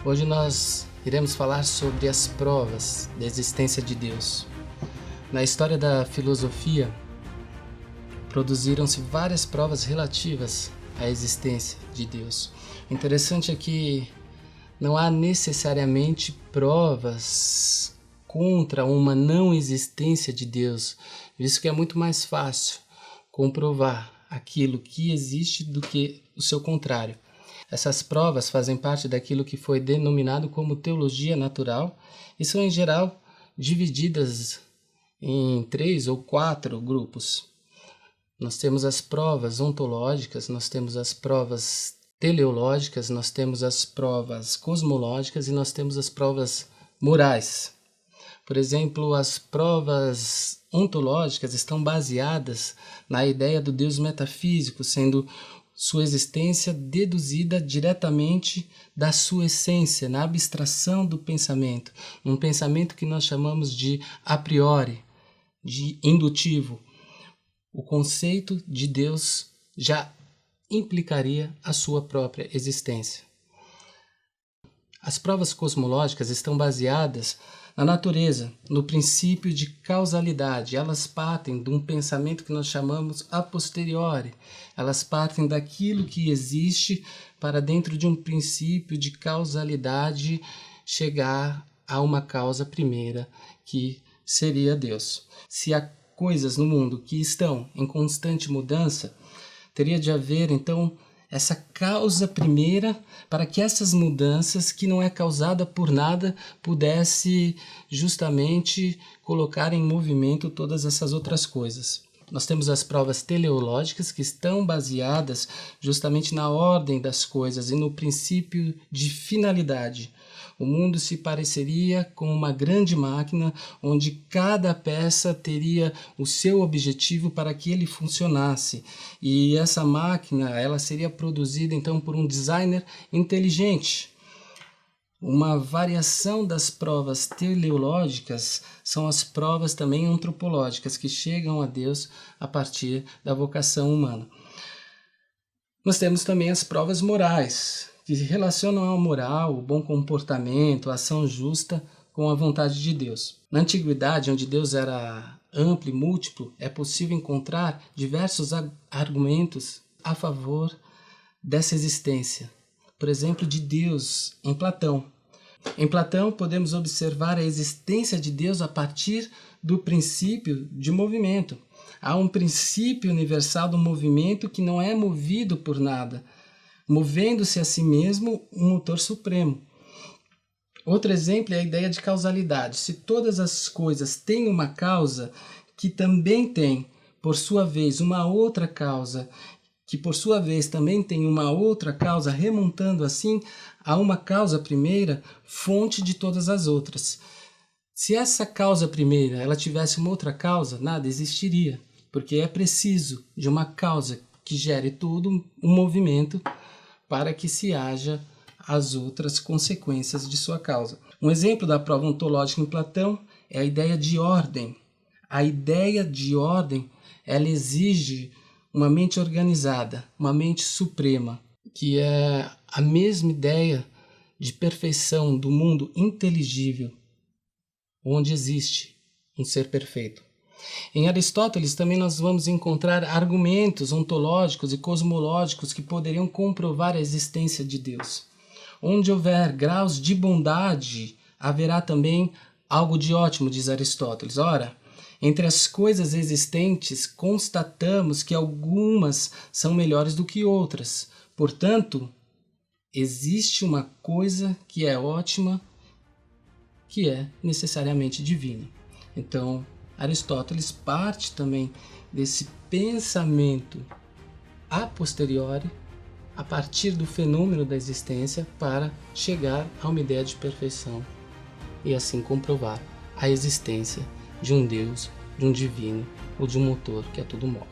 Hoje nós iremos falar sobre as provas da existência de Deus. Na história da filosofia, produziram-se várias provas relativas à existência de Deus. O interessante é que não há necessariamente provas contra uma não existência de Deus, visto que é muito mais fácil comprovar aquilo que existe do que o seu contrário. Essas provas fazem parte daquilo que foi denominado como teologia natural e são, em geral, divididas em 3 ou 4 grupos. Nós temos as provas ontológicas, nós temos as provas teleológicas, nós temos as provas cosmológicas e nós temos as provas morais. Por exemplo, as provas ontológicas estão baseadas na ideia do Deus metafísico, sendo sua existência deduzida diretamente da sua essência, na abstração do pensamento, um pensamento que nós chamamos de a priori, de indutivo. O conceito de Deus já implicaria a sua própria existência. As provas cosmológicas estão baseadas na natureza, no princípio de causalidade. Elas partem de um pensamento que nós chamamos a posteriori. Elas partem daquilo que existe para dentro de um princípio de causalidade chegar a uma causa primeira, que seria Deus. Se há coisas no mundo que estão em constante mudança, teria de haver, então, essa causa primeira para que essas mudanças, que não é causada por nada, pudesse justamente colocar em movimento todas essas outras coisas. Nós temos as provas teleológicas, que estão baseadas justamente na ordem das coisas e no princípio de finalidade. O mundo se pareceria com uma grande máquina onde cada peça teria o seu objetivo para que ele funcionasse. E essa máquina, ela seria produzida então por um designer inteligente. Uma variação das provas teleológicas são as provas também antropológicas, que chegam a Deus a partir da vocação humana. Nós temos também as provas morais, que se relacionam ao moral, o bom comportamento, a ação justa com a vontade de Deus. Na antiguidade, onde Deus era amplo e múltiplo, é possível encontrar diversos argumentos a favor dessa existência. Por exemplo, de Deus em Platão. Em Platão, podemos observar a existência de Deus a partir do princípio de movimento. Há um princípio universal do movimento que não é movido por nada, movendo-se a si mesmo um motor supremo. Outro exemplo é a ideia de causalidade. Se todas as coisas têm uma causa que também tem, por sua vez, uma outra causa, que por sua vez também tem uma outra causa, remontando assim a uma causa primeira, fonte de todas as outras. Se essa causa primeira ela tivesse uma outra causa, nada existiria, porque é preciso de uma causa que gere todo um movimento para que se haja as outras consequências de sua causa. Um exemplo da prova ontológica em Platão é a ideia de ordem. A ideia de ordem, ela exige uma mente organizada, uma mente suprema, que é a mesma ideia de perfeição do mundo inteligível, onde existe um ser perfeito. Em Aristóteles também nós vamos encontrar argumentos ontológicos e cosmológicos que poderiam comprovar a existência de Deus. Onde houver graus de bondade, haverá também algo de ótimo, diz Aristóteles. Ora, entre as coisas existentes, constatamos que algumas são melhores do que outras. Portanto, existe uma coisa que é ótima, que é necessariamente divina. Então, Aristóteles parte também desse pensamento a posteriori, a partir do fenômeno da existência, para chegar a uma ideia de perfeição e assim comprovar a existência de um Deus, de um divino ou de um motor que a tudo move.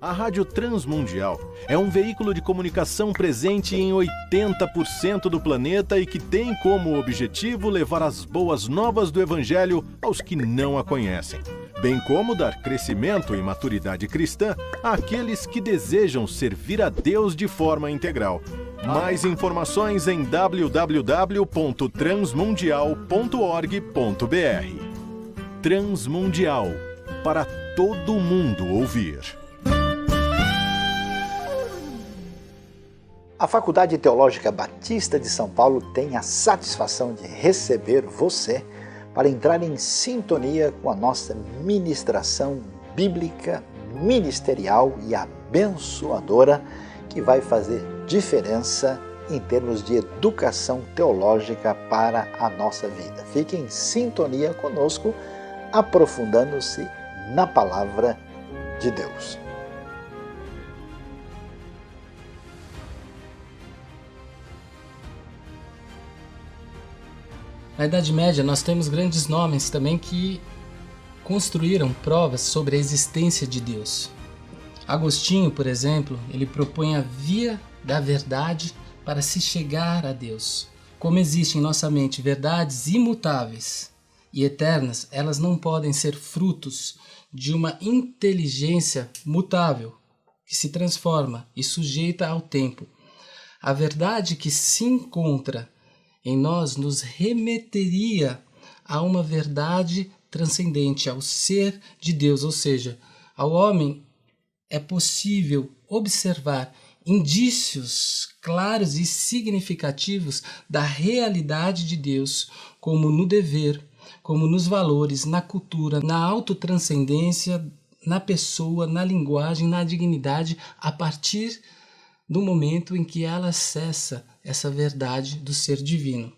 A Rádio Transmundial é um veículo de comunicação presente em 80% do planeta e que tem como objetivo levar as boas novas do Evangelho aos que não a conhecem, bem como dar crescimento e maturidade cristã àqueles que desejam servir a Deus de forma integral. Mais informações em www.transmundial.org.br. Transmundial, para todo mundo ouvir. A Faculdade Teológica Batista de São Paulo tem a satisfação de receber você para entrar em sintonia com a nossa ministração bíblica, ministerial e abençoadora, que vai fazer diferença em termos de educação teológica para a nossa vida. Fique em sintonia conosco, aprofundando-se na palavra de Deus. Na Idade Média, nós temos grandes nomes também que construíram provas sobre a existência de Deus. Agostinho, por exemplo, ele propõe a via da verdade para se chegar a Deus. Como existem em nossa mente verdades imutáveis e eternas, elas não podem ser frutos de uma inteligência mutável que se transforma e sujeita ao tempo. A verdade que se encontra em nós nos remeteria a uma verdade transcendente, ao ser de Deus, ou seja, ao homem é possível observar indícios claros e significativos da realidade de Deus, como no dever, como nos valores, na cultura, na autotranscendência, na pessoa, na linguagem, na dignidade, a partir do momento em que ela acessa essa verdade do ser divino.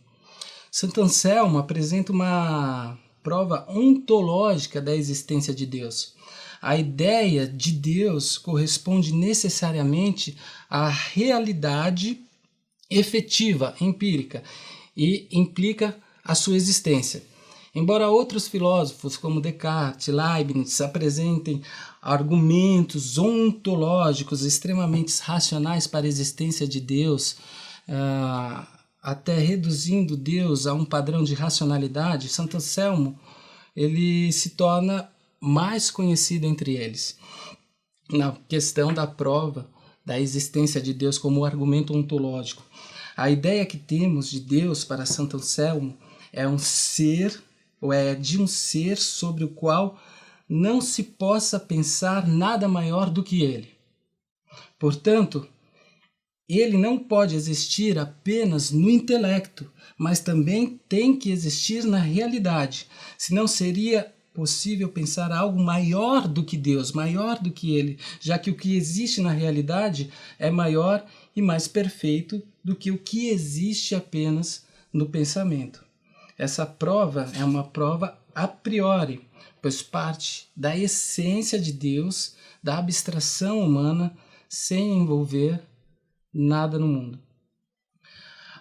Santo Anselmo apresenta uma prova ontológica da existência de Deus. A ideia de Deus corresponde necessariamente à realidade efetiva, empírica, e implica a sua existência. Embora outros filósofos, como Descartes, Leibniz, apresentem argumentos ontológicos extremamente racionais para a existência de Deus, até reduzindo Deus a um padrão de racionalidade, Santo Anselmo ele se torna mais conhecido entre eles na questão da prova da existência de Deus como argumento ontológico. A ideia que temos de Deus para Santo Anselmo é um ser, ou é de um ser sobre o qual não se possa pensar nada maior do que ele. Portanto, ele não pode existir apenas no intelecto, mas também tem que existir na realidade. Senão seria possível pensar algo maior do que Deus, maior do que ele, já que o que existe na realidade é maior e mais perfeito do que o que existe apenas no pensamento. Essa prova é uma prova a priori, pois parte da essência de Deus, da abstração humana, sem envolver nada no mundo.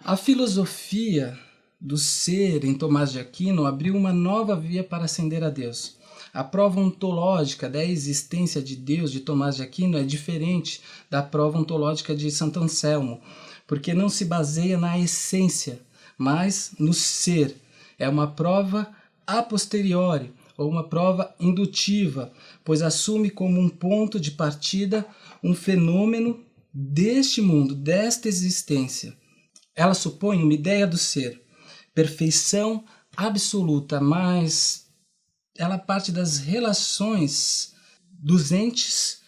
A filosofia do ser em Tomás de Aquino abriu uma nova via para ascender a Deus. A prova ontológica da existência de Deus de Tomás de Aquino é diferente da prova ontológica de Santo Anselmo, porque não se baseia na essência, mas no ser. É uma prova a posteriori, ou uma prova indutiva, pois assume como um ponto de partida um fenômeno deste mundo, desta existência. Ela supõe uma ideia do ser, perfeição absoluta, mas ela parte das relações dos entes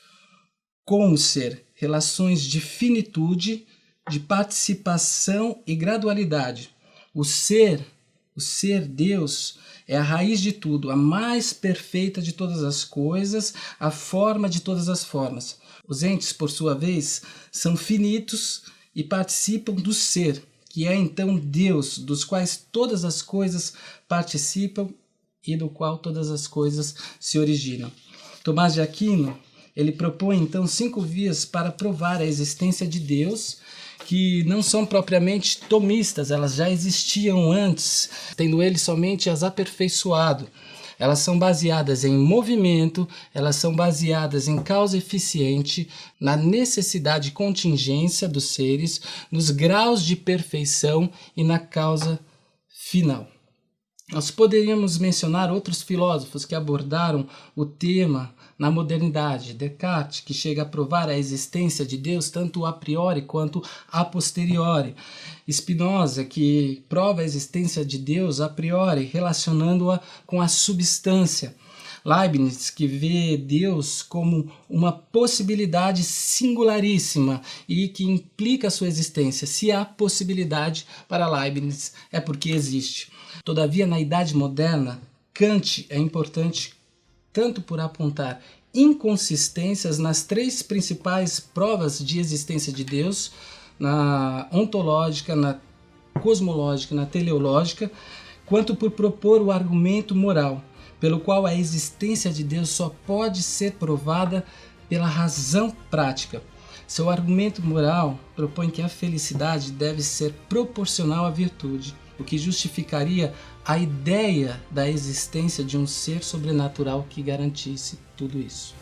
com o ser, relações de finitude, de participação e gradualidade. O ser Deus, é a raiz de tudo, a mais perfeita de todas as coisas, a forma de todas as formas. Os entes, por sua vez, são finitos e participam do ser, que é então Deus, dos quais todas as coisas participam e do qual todas as coisas se originam. Tomás de Aquino, ele propõe então 5 vias para provar a existência de Deus, que não são propriamente tomistas, elas já existiam antes, tendo ele somente as aperfeiçoado. Elas são baseadas em movimento, elas são baseadas em causa eficiente, na necessidade e contingência dos seres, nos graus de perfeição e na causa final. Nós poderíamos mencionar outros filósofos que abordaram o tema na modernidade. Descartes, que chega a provar a existência de Deus tanto a priori quanto a posteriori. Spinoza, que prova a existência de Deus a priori, relacionando-a com a substância. Leibniz, que vê Deus como uma possibilidade singularíssima e que implica a sua existência. Se há possibilidade para Leibniz, é porque existe. Todavia, na Idade Moderna, Kant é importante tanto por apontar inconsistências nas 3 principais provas de existência de Deus, na ontológica, na cosmológica e na teleológica, quanto por propor o argumento moral, pelo qual a existência de Deus só pode ser provada pela razão prática. Seu argumento moral propõe que a felicidade deve ser proporcional à virtude, o que justificaria a ideia da existência de um ser sobrenatural que garantisse tudo isso.